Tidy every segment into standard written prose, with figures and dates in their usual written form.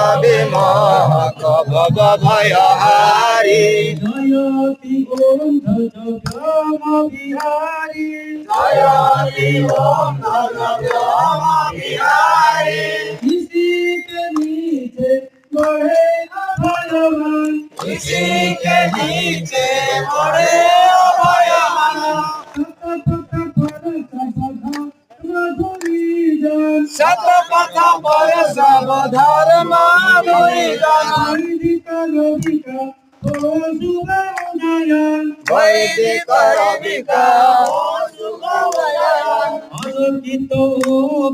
বিশ্ববিমোহক ভব ভয়হারি জয়তি ওম ধজভ্যম বিহারী জয়তি ওম ভগভ্যম বিহারি किसी के नीचे बढ़े अभयमान किसी के नीचे पड़े अभयमान शतपथ पर सब धर्म धुरीजन वैदिक रविका আলোকিত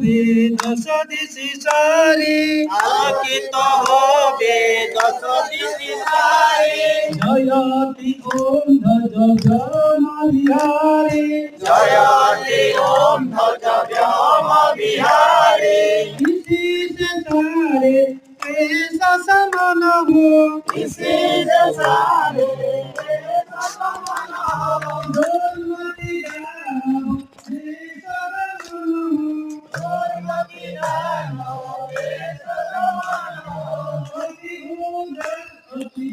বেদ সদিশি সারি আলোকিত হবে দশ দিশি সারি জয়তি ওম ধজভ্যম বিহারী জয়তি ওম ভজভ্যম বিহারি किसी से सारे ऐसा समान हो किसी से सारे डोलमती गाओ ऐसा समान हो अति उदर अति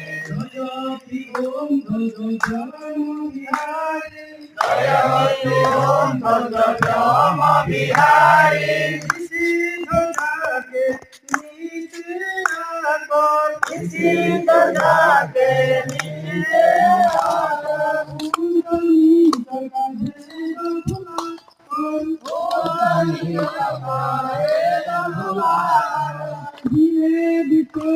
जयति ओम धजभ्यम बिहारी जयति ओम भगभ्यम बिहारी किसी धजा के नीचे आकर किसी दर्जा के नीचे आकर कुंडली सरका भेद भुला ओढ़नी लगाए रघुवर धीरे बिको